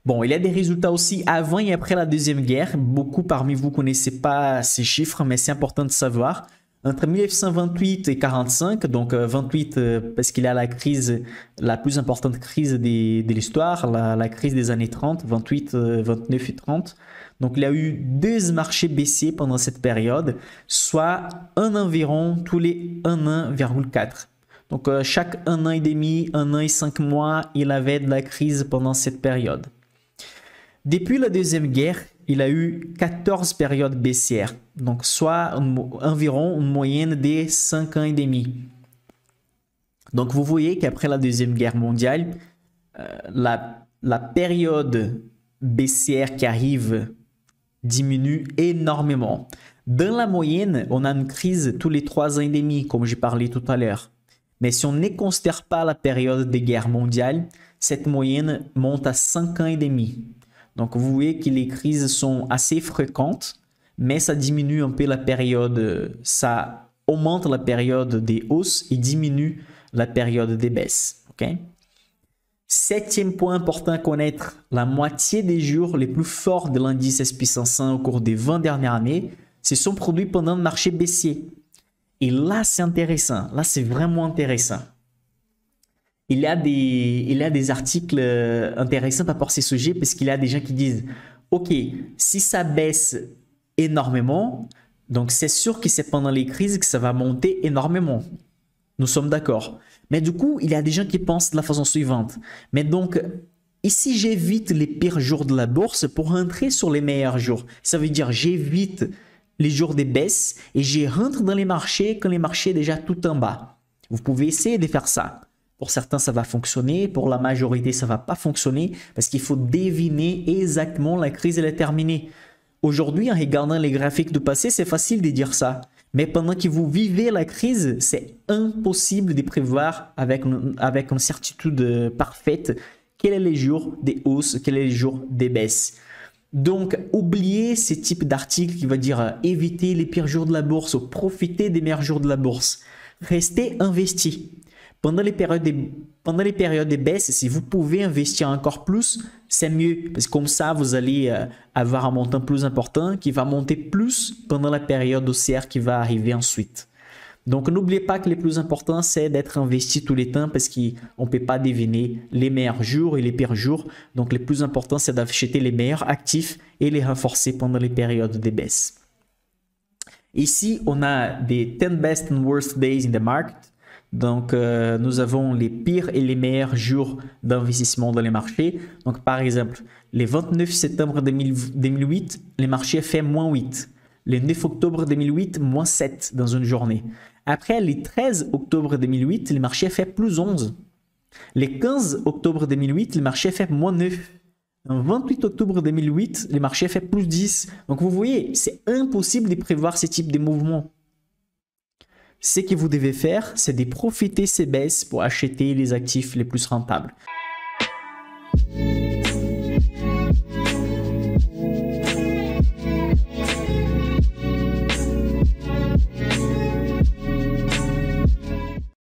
Bon, il y a des résultats aussi avant et après la Deuxième Guerre. Beaucoup parmi vous ne connaissez pas ces chiffres, mais c'est important de savoir. Entre 1928 et 45, donc 28 parce qu'il y a la crise, la plus importante crise de l'histoire, la crise des années 30, 28, 29 et 30. Donc il y a eu deux marchés baissiers pendant cette période, soit un environ tous les 1,4. Donc chaque 1 an et demi, 1 an et 5 mois, il avait de la crise pendant cette période. Depuis la Deuxième Guerre, il a eu 14 périodes baissières, donc soit environ une moyenne de 5 ans et demi. Donc vous voyez qu'après la Deuxième Guerre mondiale, la période baissière qui arrive diminue énormément. Dans la moyenne, on a une crise tous les 3 ans et demi, comme j'ai parlé tout à l'heure. Mais si on ne considère pas la période des guerres mondiales, cette moyenne monte à 5 ans et demi. Donc, vous voyez que les crises sont assez fréquentes, mais ça diminue un peu la période, ça augmente la période des hausses et diminue la période des baisses. Okay? Septième point important à connaître, la moitié des jours les plus forts de l'indice S&P 500 au cours des 20 dernières années se sont produits pendant le marché baissier. Et là, c'est intéressant. Là, c'est vraiment intéressant. Il y a des articles intéressants par rapport à ces sujets parce qu'il y a des gens qui disent « Ok, si ça baisse énormément, donc c'est sûr que c'est pendant les crises que ça va monter énormément. » Nous sommes d'accord. Mais du coup, il y a des gens qui pensent de la façon suivante. Mais donc, ici, j'évite les pires jours de la bourse pour rentrer sur les meilleurs jours. Ça veut dire j'évite les jours des baisses et je rentre dans les marchés quand les marchés sont déjà tout en bas. Vous pouvez essayer de faire ça. Pour certains, ça va fonctionner. Pour la majorité, ça ne va pas fonctionner parce qu'il faut deviner exactement la crise elle est terminée. Aujourd'hui, en regardant les graphiques du passé, c'est facile de dire ça. Mais pendant que vous vivez la crise, c'est impossible de prévoir avec une certitude parfaite quels sont les jours des hausses, quels sont les jours des baisses. Donc, oubliez ce type d'article qui va dire éviter les pires jours de la bourse ou profiter des meilleurs jours de la bourse. Restez investi. Pendant les périodes de baisse, si vous pouvez investir encore plus, c'est mieux. Parce que comme ça, vous allez avoir un montant plus important qui va monter plus pendant la période haussière qui va arriver ensuite. Donc, n'oubliez pas que le plus important, c'est d'être investi tous les temps parce qu'on ne peut pas deviner les meilleurs jours et les pires jours. Donc, le plus important, c'est d'acheter les meilleurs actifs et les renforcer pendant les périodes de baisse. Ici, on a des 10 best and worst days in the market. Donc, nous avons les pires et les meilleurs jours d'investissement dans les marchés. Donc, par exemple, le 29 septembre 2008, les marchés ont fait moins 8. Le 9 octobre 2008, moins 7 dans une journée. Après, le 13 octobre 2008, les marchés ont fait plus 11. Le 15 octobre 2008, les marchés ont fait moins 9. Le 28 octobre 2008, les marchés ont fait plus 10. Donc, vous voyez, c'est impossible de prévoir ce type de mouvement. Ce que vous devez faire, c'est de profiter de ces baisses pour acheter les actifs les plus rentables.